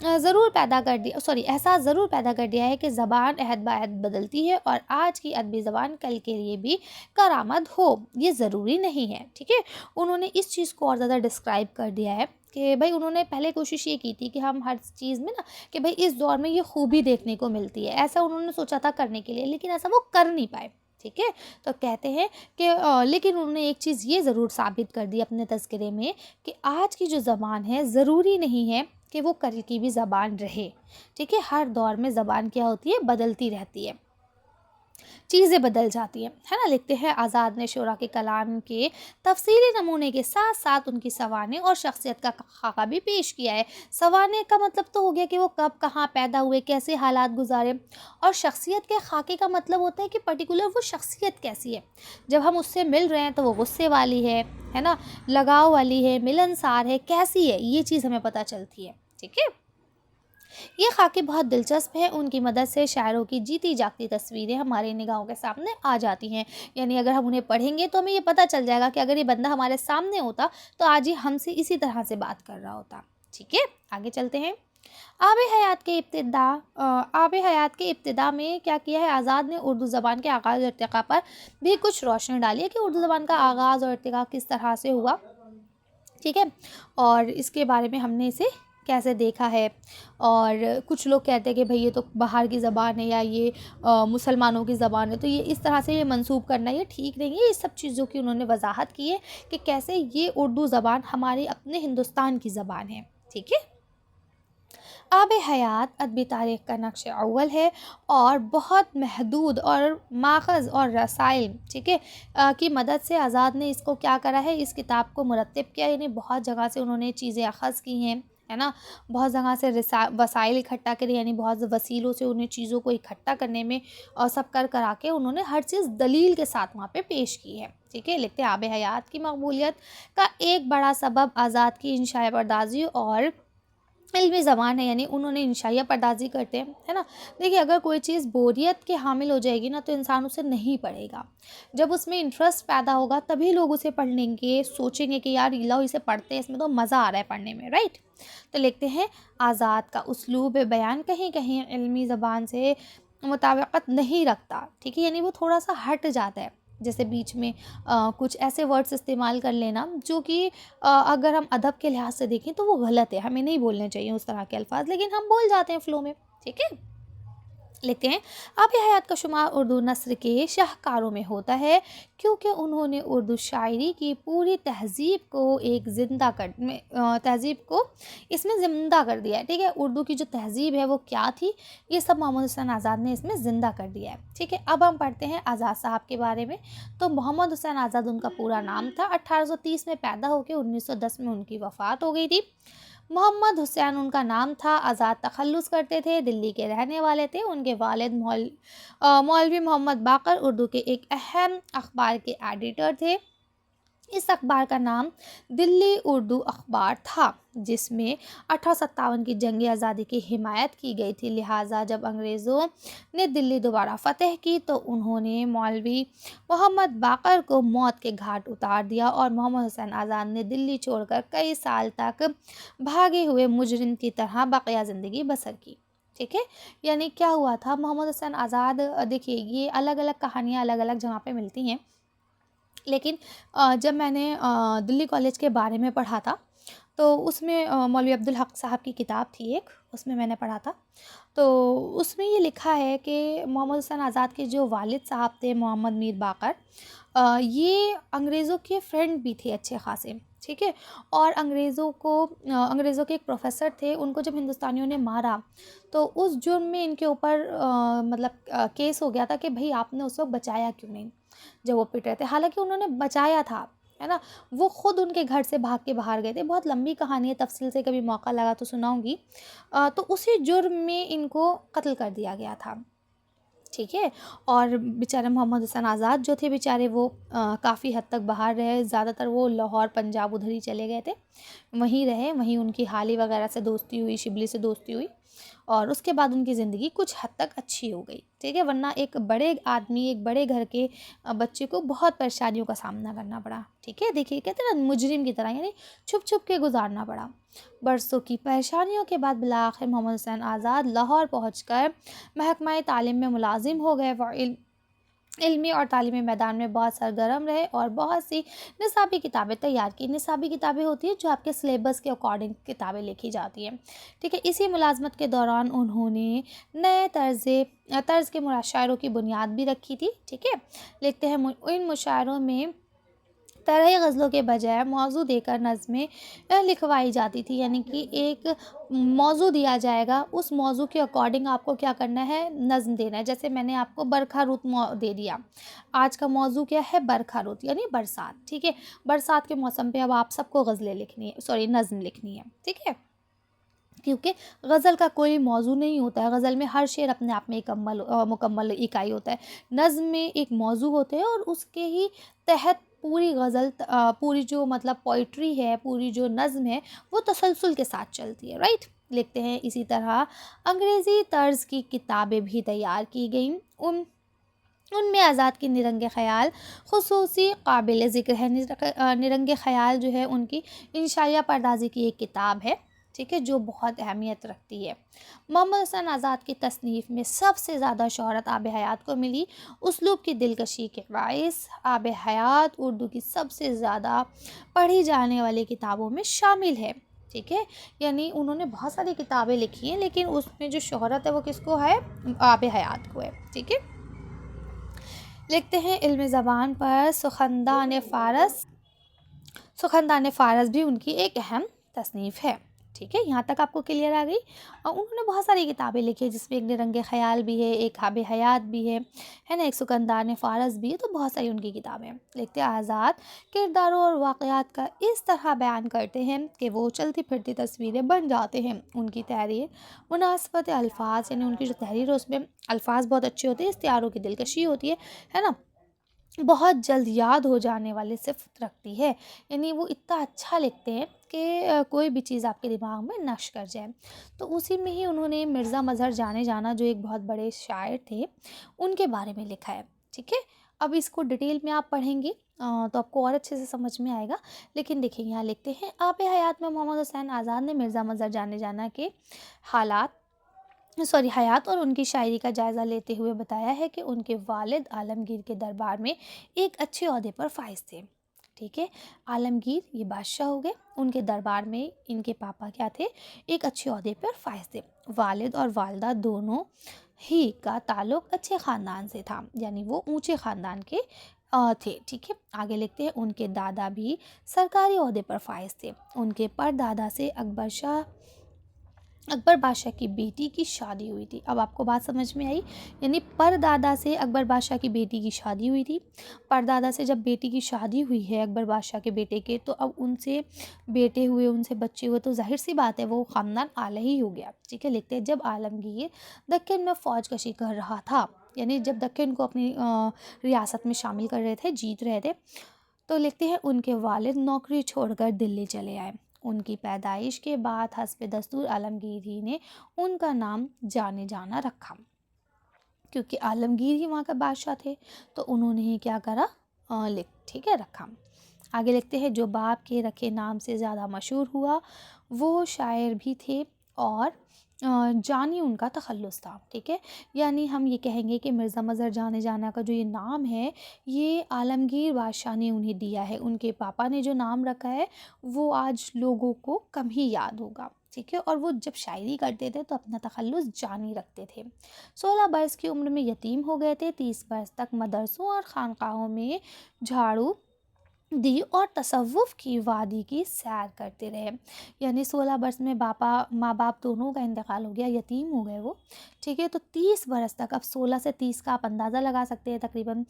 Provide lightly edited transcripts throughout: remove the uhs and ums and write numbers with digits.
ضرور پیدا کر دیا احساس ضرور پیدا کر دیا ہے کہ زبان عہد بہ عہد بدلتی ہے اور آج کی ادبی زبان کل کے لیے بھی کارآمد ہو، یہ ضروری نہیں ہے، ٹھیک ہے۔ انہوں نے اس چیز کو اور زیادہ ڈسکرائب کر دیا ہے کہ بھائی انہوں نے پہلے کوشش یہ کی تھی کہ ہم ہر چیز میں نا کہ بھائی اس دور میں یہ خوبی دیکھنے کو ملتی ہے، ایسا انہوں نے سوچا تھا کرنے کے لیے، لیکن ایسا وہ کر نہیں پائے، ٹھیک ہے۔ تو کہتے ہیں کہ لیکن انہوں نے ایک چیز یہ ضرور ثابت کر دی اپنے تذکرے میں کہ آج کی جو زبان ہے ضروری نہیں ہے کہ وہ کل کی بھی زبان رہے، ٹھیک ہے۔ ہر دور میں زبان کیا ہوتی ہے، بدلتی رہتی ہے، چیزیں بدل جاتی ہیں، ہے نا۔ لکھتے ہیں آزاد نے شعراء کے کلام کے تفصیلی نمونے کے ساتھ ساتھ ان کی سوانح اور شخصیت کا خاکہ بھی پیش کیا ہے۔ سوانح کا مطلب تو ہو گیا کہ وہ کب کہاں پیدا ہوئے، کیسے حالات گزارے، اور شخصیت کے خاکے کا مطلب ہوتا ہے کہ پرٹیکولر وہ شخصیت کیسی ہے، جب ہم اس سے مل رہے ہیں تو وہ غصے والی ہے نا، لگاؤ والی ہے، ملنسار ہے، کیسی ہے، یہ چیز ہمیں پتہ چلتی ہے، ٹھیک ہے۔ یہ خاکے بہت دلچسپ ہیں، ان کی مدد سے شاعروں کی جیتی جاگتی تصویریں ہمارے نگاہوں کے سامنے آ جاتی ہیں، یعنی اگر ہم انہیں پڑھیں گے تو ہمیں یہ پتہ چل جائے گا کہ اگر یہ بندہ ہمارے سامنے ہوتا تو آج یہ ہم سے اسی طرح سے بات کر رہا ہوتا، ٹھیک ہے۔ آگے چلتے ہیں۔ آب حیات کے ابتدا میں کیا کیا ہے آزاد نے اردو زبان کے آغاز اور ارتقاء پر بھی کچھ روشنی ڈالی ہے کہ اردو زبان کا آغاز اور ارتقاء کس طرح سے ہوا، ٹھیک ہے، اور اس کے بارے میں ہم نے اسے کیسے دیکھا ہے۔ اور کچھ لوگ کہتے ہیں کہ بھئی یہ تو باہر کی زبان ہے یا یہ مسلمانوں کی زبان ہے، تو یہ اس طرح سے یہ منسوب کرنا یہ ٹھیک نہیں ہے۔ یہ سب چیزوں کی انہوں نے وضاحت کی ہے کہ کیسے یہ اردو زبان ہمارے اپنے ہندوستان کی زبان ہے، ٹھیک ہے۔ آب حیات ادبی تاریخ کا نقش اول ہے اور بہت محدود اور ماخذ اور رسائل، ٹھیک ہے، کی مدد سے آزاد نے اس کو کیا کرا ہے، اس کتاب کو مرتب کیا، یعنی بہت جگہ سے انہوں نے چیزیں اخذ کی ہیں، ہے نا، بہت جگہ سے وسائل اکٹھا کرے، یعنی بہت وسیلوں سے انہیں چیزوں کو اکٹھا کرنے میں اور سب کرا کے انہوں نے ہر چیز دلیل کے ساتھ وہاں پہ پیش کی ہے، ٹھیک ہے۔ لکھتے ہیں آب حیات کی مقبولیت کا ایک بڑا سبب آزاد کی انشائیہ پردازی اور علمی زبان ہے، یعنی انہوں نے انشائیہ پردازی کرتے ہیں، ہے نا۔ دیکھیے اگر کوئی چیز بوریت کے حامل ہو جائے گی نا تو انسان اسے نہیں پڑھے گا، جب اس میں انٹرسٹ پیدا ہوگا تبھی لوگ اسے پڑھ لیں گے، سوچیں گے کہ یار لاؤ اسے پڑھتے ہیں، اس میں تو مزہ آ رہا ہے پڑھنے میں، رائٹ۔ تو لکھتے ہیں آزاد کا اسلوب بیان کہیں کہیں علمی زبان سے مطابقت نہیں رکھتا، ٹھیک ہے، یعنی وہ تھوڑا سا ہٹ جاتا ہے، جیسے بیچ میں کچھ ایسے ورڈز استعمال کر لینا جو کہ اگر ہم ادب کے لحاظ سے دیکھیں تو وہ غلط ہے، ہمیں نہیں بولنے چاہیے اس طرح کے الفاظ، لیکن ہم بول جاتے ہیں فلو میں، ٹھیک ہے۔ لکھتے ہیں آب حیات کا شمار اردو نثر کے شاہکاروں میں ہوتا ہے کیونکہ انہوں نے اردو شاعری کی پوری تہذیب کو تہذیب کو اس میں زندہ کر دیا ہے، ٹھیک ہے۔ اردو کی جو تہذیب ہے وہ کیا تھی، یہ سب محمد حسین آزاد نے اس میں زندہ کر دیا ہے، ٹھیک ہے۔ اب ہم پڑھتے ہیں آزاد صاحب کے بارے میں۔ تو محمد حسین آزاد ان کا پورا نام تھا، 1830 میں پیدا ہو کے 1910 میں ان کی وفات ہو گئی تھی۔ محمد حسین ان کا نام تھا، آزاد تخلص کرتے تھے، دلی کے رہنے والے تھے۔ ان کے والد مولوی محمد باقر اردو کے ایک اہم اخبار کے ایڈیٹر تھے۔ اس اخبار کا نام دلی اردو اخبار تھا، جس میں 1857 کی جنگ آزادی کی حمایت کی گئی تھی، لہٰذا جب انگریزوں نے دلی دوبارہ فتح کی تو انہوں نے مولوی محمد باقر کو موت کے گھاٹ اتار دیا اور محمد حسین آزاد نے دلی چھوڑ کر کئی سال تک بھاگے ہوئے مجرم کی طرح بقیہ زندگی بسر کی، ٹھیک ہے۔ یعنی کیا ہوا تھا، محمد حسین آزاد، دیکھیے یہ الگ الگ کہانیاں الگ الگ جگہ پہ ملتی ہیں، لیکن جب میں نے دلی کالج کے بارے میں پڑھا تھا تو اس میں مولوی عبدالحق صاحب کی کتاب تھی ایک، اس میں نے پڑھا تھا، تو اس میں یہ لکھا ہے کہ محمد حسین آزاد کے جو والد صاحب تھے محمد میر باقر، یہ انگریزوں کے فرینڈ بھی تھے اچھے خاصے، ٹھیک ہے۔ اور انگریزوں کے ایک پروفیسر تھے، ان کو جب ہندوستانیوں نے مارا تو اس جرم میں ان کے اوپر مطلب کیس ہو گیا تھا کہ بھئی آپ نے اس وقت بچایا کیوں نہیں جب وہ پٹ رہے تھے، حالانکہ انہوں نے بچایا تھا، ہے نا۔ وہ خود ان کے گھر سے بھاگ کے باہر گئے تھے، بہت لمبی کہانی ہے، تفصیل سے کبھی موقع لگا تو سناؤں گی۔ تو اسی جرم میں ان کو قتل کر دیا گیا تھا، ٹھیک ہے۔ اور بیچارے محمد حسین آزاد جو تھے بیچارے وہ کافی حد تک باہر رہے، زیادہ تر وہ لاہور پنجاب ادھر ہی چلے گئے تھے، وہیں رہے، وہیں ان کی حالی وغیرہ سے دوستی ہوئی، شبلی سے دوستی ہوئی، اور اس کے بعد ان کی زندگی کچھ حد تک اچھی ہو گئی، ٹھیک ہے، ورنہ ایک بڑے آدمی، ایک بڑے گھر کے بچے کو بہت پریشانیوں کا سامنا کرنا پڑا، ٹھیک ہے، دیکھیے کہتے ہیں نا مجرم کی طرح، یعنی چھپ چھپ کے گزارنا پڑا۔ برسوں کی پریشانیوں کے بعد بالآخر محمد حسین آزاد لاہور پہنچ کر محکمہ تعلیم میں ملازم ہو گئے۔ وہ علمی اور تعلیمی میدان میں بہت سرگرم رہے اور بہت سی نصابی کتابیں تیار کی۔ نصابی کتابیں ہوتی ہیں جو آپ کے سلیبس کے اکارڈنگ کتابیں لکھی جاتی ہیں، ٹھیک ہے۔ اسی ملازمت کے دوران انہوں نے نئے طرز کے مشاعروں کی بنیاد بھی رکھی تھی، ٹھیک ہے۔ لکھتے ہیں ان مشاعروں میں طرح غزلوں کے بجائے موضوع دے کر نظمیں لکھوائی جاتی تھی، یعنی کہ ایک موضوع دیا جائے گا، اس موضوع کے اکارڈنگ آپ کو کیا کرنا ہے، نظم دینا ہے۔ جیسے میں نے آپ کو برکھا رت دے دیا، آج کا موضوع کیا ہے، برکھا رت یعنی برسات، ٹھیک ہے۔ برسات کے موسم پہ اب آپ سب کو غزلیں لکھنی ہے، نظم لکھنی ہے، ٹھیک ہے، کیونکہ غزل کا کوئی موضوع نہیں ہوتا ہے، غزل میں ہر شعر اپنے آپ میں ایک مکمل اکائی ہوتا ہے، نظم میں ایک موضوع ہوتے ہیں اور اس کے ہی تحت پوری غزل، پوری جو مطلب پوئٹری ہے، پوری جو نظم ہے وہ تسلسل کے ساتھ چلتی ہے، رائٹ۔ لکھتے ہیں اسی طرح انگریزی طرز کی کتابیں بھی تیار کی گئیں، ان میں آزاد کی نرنگ خیال خصوصی قابل ذکر ہے۔ نرنگ خیال جو ہے ان کی انشائیہ پردازی کی ایک کتاب ہے، ٹھیک ہے، جو بہت اہمیت رکھتی ہے۔ محمد حسین آزاد کی تصنیف میں سب سے زیادہ شہرت آب حیات کو ملی، اسلوب کی دلکشی کے باعث آب حیات اردو کی سب سے زیادہ پڑھی جانے والی کتابوں میں شامل ہے، ٹھیک ہے، یعنی انہوں نے بہت ساری کتابیں لکھی ہیں لیکن اس میں جو شہرت ہے وہ کس کو ہے، آب حیات کو ہے، ٹھیک ہے۔ لکھتے ہیں علم زبان پر سخندان فارس بھی ان کی ایک اہم تصنیف ہے، ٹھیک ہے، یہاں تک آپ کو کلیئر آ گئی۔ اور انہوں نے بہت ساری کتابیں لکھی ہیں جس میں ایک نرنگ خیال بھی ہے، ایک آب حیات بھی ہے نا، ایک سخندان فارس بھی ہے، تو بہت ساری ان کی کتابیں ہیں۔ لکھتے ہیں آزاد کرداروں اور واقعات کا اس طرح بیان کرتے ہیں کہ وہ چلتی پھرتی تصویریں بن جاتے ہیں۔ ان کی تحریر مناسبت الفاظ، یعنی ان کی جو تحریر ہے اس میں الفاظ بہت اچھے ہوتے ہیں، استعاروں کی دلکشی ہوتی ہے نا، بہت جلد یاد ہو جانے والے صفت رکھتی ہے، یعنی وہ اتنا اچھا لکھتے ہیں کہ کوئی بھی چیز آپ کے دماغ میں نقش کر جائے۔ تو اسی میں ہی انہوں نے مرزا مظہر جانے جانا جو ایک بہت بڑے شاعر تھے ان کے بارے میں لکھا ہے، ٹھیک ہے۔ اب اس کو ڈیٹیل میں آپ پڑھیں گے تو آپ کو اور اچھے سے سمجھ میں آئے گا، لیکن دیکھیں یہاں لکھتے ہیں آب حیات میں محمد حسین آزاد نے مرزا مظہر جانے جانا کے حیات اور ان کی شاعری کا جائزہ لیتے ہوئے بتایا ہے کہ ان کے والد عالمگیر کے دربار میں ایک اچھے عہدے پر فائز تھے، ٹھیک ہے۔ عالمگیر یہ بادشاہ ہو گئے، ان کے دربار میں ان کے پاپا کیا تھے، ایک اچھے عہدے پر فائز تھے۔ والد اور والدہ دونوں ہی کا تعلق اچھے خاندان سے تھا، یعنی وہ اونچے خاندان کے تھے، ٹھیک ہے۔ آگے لکھتے ہیں ان کے دادا بھی سرکاری عہدے پر فائز تھے۔ ان کے پردادا سے اکبر بادشاہ کی بیٹی کی شادی ہوئی تھی۔ اب آپ کو بات سمجھ میں آئی، یعنی پردادا سے اکبر بادشاہ کی بیٹی کی شادی ہوئی تھی۔ پردادا سے جب بیٹی کی شادی ہوئی ہے اکبر بادشاہ کے بیٹے کے، تو اب ان سے بیٹے ہوئے، ان سے بچے ہوئے، تو ظاہر سی بات ہے وہ خاندان اعلیٰ ہی ہو گیا، ٹھیک ہے۔ لکھتے ہیں جب عالمگیر دکن میں فوج کشی کر رہا تھا، یعنی جب دکن کو اپنی ریاست میں شامل کر رہے تھے، جیت رہے تھے، تو لکھتے ہیں ان کے والد نوکری چھوڑ کر دلی چلے آئے۔ ان کی پیدائش کے بعد حسب دستور عالمگیر ہی نے ان کا نام جانے جانا رکھا، کیونکہ عالمگیر ہی وہاں کا بادشاہ تھے تو انہوں نے ہی کیا کرا، ٹھیک ہے، رکھا۔ آگے لکھتے ہیں جو باپ کے رکھے نام سے زیادہ مشہور ہوا وہ شاعر بھی تھے اور جانی ان کا تخلص تھا، ٹھیک ہے۔ یعنی ہم یہ کہیں گے کہ مرزا مظہر جانے جانا کا جو یہ نام ہے یہ عالمگیر بادشاہ نے انہیں دیا ہے، ان کے پاپا نے جو نام رکھا ہے وہ آج لوگوں کو کم ہی یاد ہوگا، ٹھیک ہے۔ اور وہ جب شاعری کرتے تھے تو اپنا تخلص جانی رکھتے تھے۔ 16 برس کی عمر میں یتیم ہو گئے تھے، 30 برس تک مدرسوں اور خانقاہوں میں جھاڑو دی اور تصوف کی وادی کی سیر کرتے رہے، یعنی 16 برس میں ماں باپ دونوں کا انتقال ہو گیا، یتیم ہو گئے وہ، ٹھیک ہے۔ تو 30 برس تک، اب 16 سے 30 کا آپ اندازہ لگا سکتے ہیں، تقریباً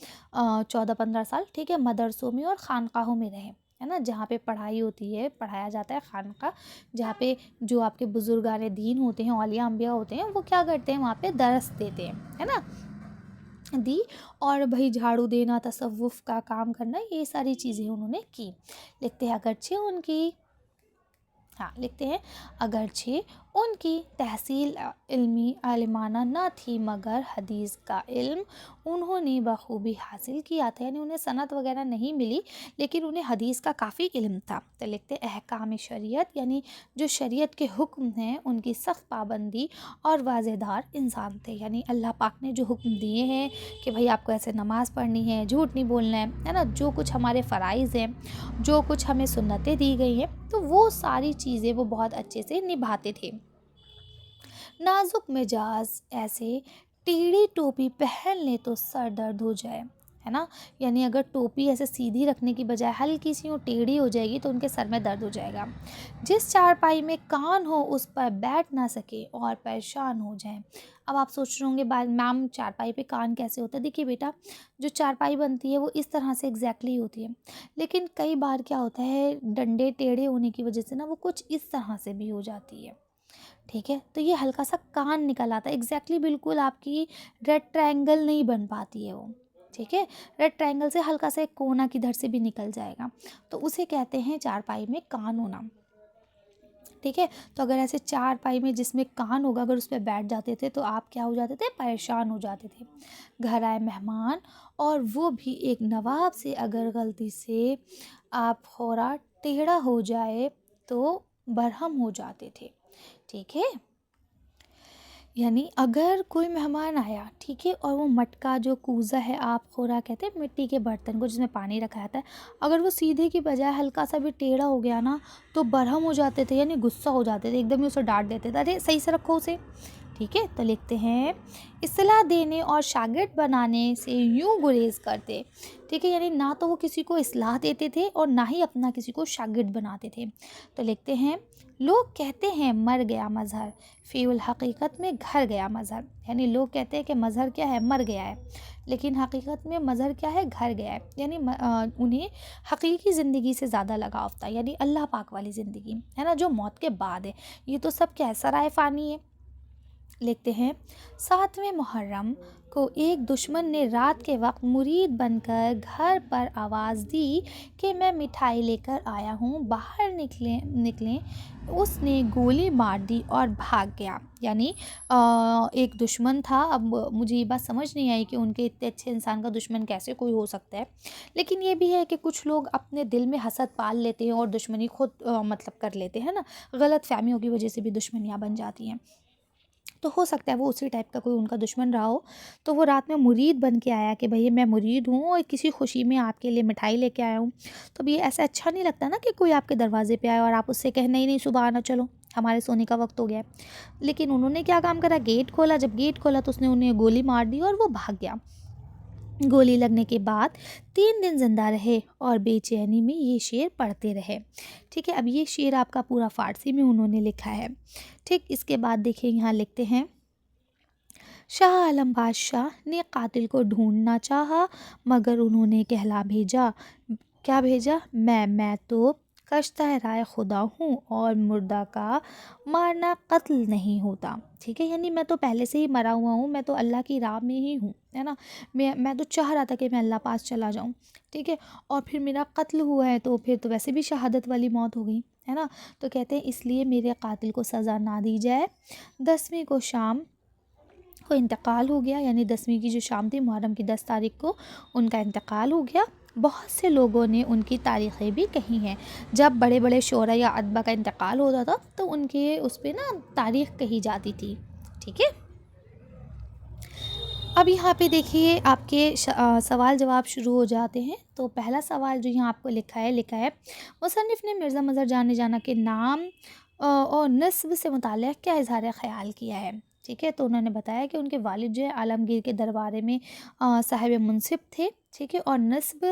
14-15 سال، ٹھیک ہے، مدرسوں میں اور خانقاہوں میں رہے، ہے نا، جہاں پہ پڑھائی ہوتی ہے، پڑھایا جاتا ہے، خانقاہ جہاں پہ جو آپ کے بزرگان دین ہوتے ہیں، اولیاء انبیاء ہوتے ہیں، وہ کیا کرتے ہیں، وہاں پہ درس دیتے ہیں، ہے نا، دی، اور بھائی جھاڑو دینا، تصوف کا کام کرنا، یہ ساری چیزیں انہوں نے کی۔ لکھتے ہیں اگرچہ ان کی تحصیل علمی عالمانہ نہ تھی مگر حدیث کا علم انہوں نے بخوبی حاصل کیا تھا، یعنی انہیں سند وغیرہ نہیں ملی لیکن انہیں حدیث کا کافی علم تھا۔ تو لکھتے احکام شریعت، یعنی جو شریعت کے حکم ہیں ان کی سخت پابندی اور واضح دار انسان تھے، یعنی اللہ پاک نے جو حکم دیے ہیں کہ بھئی آپ کو ایسے نماز پڑھنی ہے، جھوٹ نہیں بولنا ہے نا، جو کچھ ہمارے فرائض ہیں، جو کچھ ہمیں سنتیں دی گئی ہیں، تو وہ ساری چیزیں وہ بہت اچھے سے نبھاتے تھے۔ نازک مزاج ایسے ٹیڑھی ٹوپی پہن لیں تو سر درد ہو جائے، ہے نا، یعنی اگر ٹوپی ایسے سیدھی رکھنے کی بجائے ہلکی سی ٹیڑھی ہو جائے گی تو ان کے سر میں درد ہو جائے گا۔ جس چارپائی میں کان ہو اس پر بیٹھ نہ سکے اور پریشان ہو جائیں۔ اب آپ سوچ رہے ہوں گے میم چارپائی پہ کان کیسے ہوتا ہے؟ دیکھیے بیٹا، جو چارپائی بنتی ہے وہ اس طرح سے ایگزیکٹلی ہوتی ہے، لیکن کئی بار کیا ہوتا ہے ڈنڈے ٹیڑھے ہونے کی وجہ سے نا وہ کچھ اس طرح سے بھی ہو جاتی ہے، ٹھیک ہے، تو یہ ہلکا سا کان نکل آتا ہے، ایگزیکٹلی بالکل آپ کی ریڈ ٹرائنگل نہیں بن پاتی ہے وہ، ٹھیک ہے، ریڈ ٹرائنگل سے ہلکا سا ایک کونا کدھر سے بھی نکل جائے گا، تو اسے کہتے ہیں چارپائی میں کان ہونا، ٹھیک ہے۔ تو اگر ایسے چارپائی میں جس میں کان ہوگا اگر اس پہ بیٹھ جاتے تھے تو آپ کیا ہو جاتے تھے؟ پریشان ہو جاتے تھے۔ گھر آئے مہمان اور وہ بھی ایک نواب سے اگر غلطی سے آپ خورا ٹیڑھا ہو جائے تو برہم ہو جاتے تھے، ٹھیک ہے، یعنی اگر کوئی مہمان آیا، ٹھیک ہے، اور وہ مٹکا جو کوزہ ہے آپ خورا کہتے ہیں مٹی کے برتن کو جس میں پانی رکھا جاتا ہے، اگر وہ سیدھے کی بجائے ہلکا سا بھی ٹیڑھا ہو گیا نا تو برہم ہو جاتے تھے، یعنی غصہ ہو جاتے تھے، ایک دم ہی اسے ڈانٹ دیتے تھے، ارے صحیح سے رکھو اسے، ٹھیک ہے۔ تو لکھتے ہیں اصلاح دینے اور شاگرد بنانے سے یوں گریز کرتے، ٹھیک ہے، یعنی نہ تو وہ کسی کو اصلاح دیتے تھے اور نہ ہی اپنا کسی کو شاگرد بناتے تھے۔ تو لکھتے ہیں لوگ کہتے ہیں مر گیا مظہر، فی الحقیقت میں گھر گیا مظہر، یعنی لوگ کہتے ہیں کہ مظہر کیا ہے؟ مر گیا ہے، لیکن حقیقت میں مظہر کیا ہے؟ گھر گیا ہے، یعنی انہیں حقیقی زندگی سے زیادہ لگاؤ تھا، یعنی اللہ پاک والی زندگی ہے نا جو موت کے بعد ہے، یہ تو سب کیا ہے؟ سرائے فانی ہے۔ لکھتے ہیں 7ویں محرم کو ایک دشمن نے رات کے وقت مرید بن کر گھر پر آواز دی کہ میں مٹھائی لے کر آیا ہوں، باہر نکلیں، اس نے گولی مار دی اور بھاگ گیا، یعنی ایک دشمن تھا۔ اب مجھے یہ بات سمجھ نہیں آئی کہ ان کے اتنے اچھے انسان کا دشمن کیسے کوئی ہو سکتا ہے، لیکن یہ بھی ہے کہ کچھ لوگ اپنے دل میں حسد پال لیتے ہیں اور دشمنی خود مطلب کر لیتے ہیں نا، غلط فہمیوں کی وجہ سے بھی دشمنیاں بن جاتی ہیں، تو ہو سکتا ہے وہ اسی ٹائپ کا کوئی ان کا دشمن رہا ہو، تو وہ رات میں مرید بن کے آیا کہ بھئی میں مرید ہوں اور کسی خوشی میں آپ کے لیے مٹھائی لے کے آیا ہوں۔ تو اب یہ ایسا اچھا نہیں لگتا نا کہ کوئی آپ کے دروازے پہ آئے اور آپ اس سے کہیں نہیں صبح آنا، چلو ہمارے سونے کا وقت ہو گیا ہے، لیکن انہوں نے کیا کام کرا؟ گیٹ کھولا، جب گیٹ کھولا تو اس نے انہیں گولی مار دی اور وہ بھاگ گیا۔ گولی لگنے کے بعد 3 دن زندہ رہے اور بے چینی میں یہ شعر پڑھتے رہے، ٹھیک ہے، اب یہ شعر آپ کا پورا فارسی میں انہوں نے لکھا ہے، ٹھیک۔ اس کے بعد دیکھیں یہاں لکھتے ہیں شاہ عالم بادشاہ نے قاتل کو ڈھونڈنا چاہا مگر انہوں نے کہلا بھیجا، کیا بھیجا؟ میں تو کشتہ رائے خدا ہوں اور مردہ کا مارنا قتل نہیں ہوتا، ٹھیک ہے، یعنی میں تو پہلے سے ہی مرا ہوا ہوں، میں تو اللہ کی راہ میں ہی ہوں، ہے نا، میں تو چاہ رہا تھا کہ میں اللہ پاس چلا جاؤں، ٹھیک ہے، اور پھر میرا قتل ہوا ہے تو پھر تو ویسے بھی شہادت والی موت ہو گئی، ہے نا، تو کہتے ہیں اس لیے میرے قاتل کو سزا نہ دی جائے۔ 10ویں کو شام کو انتقال ہو گیا، یعنی 10ویں کی جو شام تھی محرم کی 10 تاریخ کو ان کا انتقال ہو گیا۔ بہت سے لوگوں نے ان کی تاریخیں بھی کہی ہیں، جب بڑے بڑے شعراء یا ادبا کا انتقال ہوتا تھا تو ان کے اس پہ نا تاریخ کہی جاتی تھی، ٹھیک ہے۔ اب یہاں پہ دیکھیے آپ کے سوال جواب شروع ہو جاتے ہیں، تو پہلا سوال جو یہاں آپ کو لکھا ہے مصنف نے مرزا مظہر جانے جانا کے نام اور نسب سے متعلق کیا اظہار خیال کیا ہے، ٹھیک ہے، تو انہوں نے بتایا کہ ان کے والد جو ہے عالمگیر کے دربارے میں صاحب منصب تھے، ٹھیک ہے، اور نسب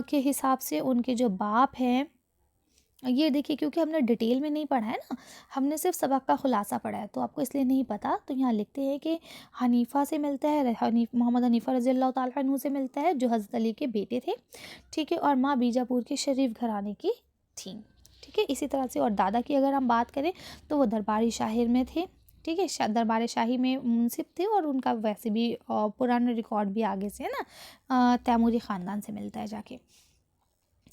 کے حساب سے ان کے جو باپ ہیں، یہ دیکھیے کیونکہ ہم نے ڈیٹیل میں نہیں پڑھا ہے نا، ہم نے صرف سبق کا خلاصہ پڑھا ہے تو آپ کو اس لیے نہیں پتہ، تو یہاں لکھتے ہیں کہ حنیفہ سے ملتا ہے، محمد حنیفہ رضی اللہ تعالیٰ عنہ سے ملتا ہے جو حضرت علی کے بیٹے تھے، ٹھیک ہے، اور ماں بیجاپور کے شریف گھرانے کی تھیں، ٹھیک ہے، اسی طرح سے اور دادا کی اگر ہم بات کریں تو وہ درباری شاہر میں تھے، ٹھیک ہے، دربار شاہی میں منصب تھے اور ان کا ویسے بھی پرانا ریکارڈ بھی آگے سے ہے نا تیموری خاندان سے ملتا ہے جا کے۔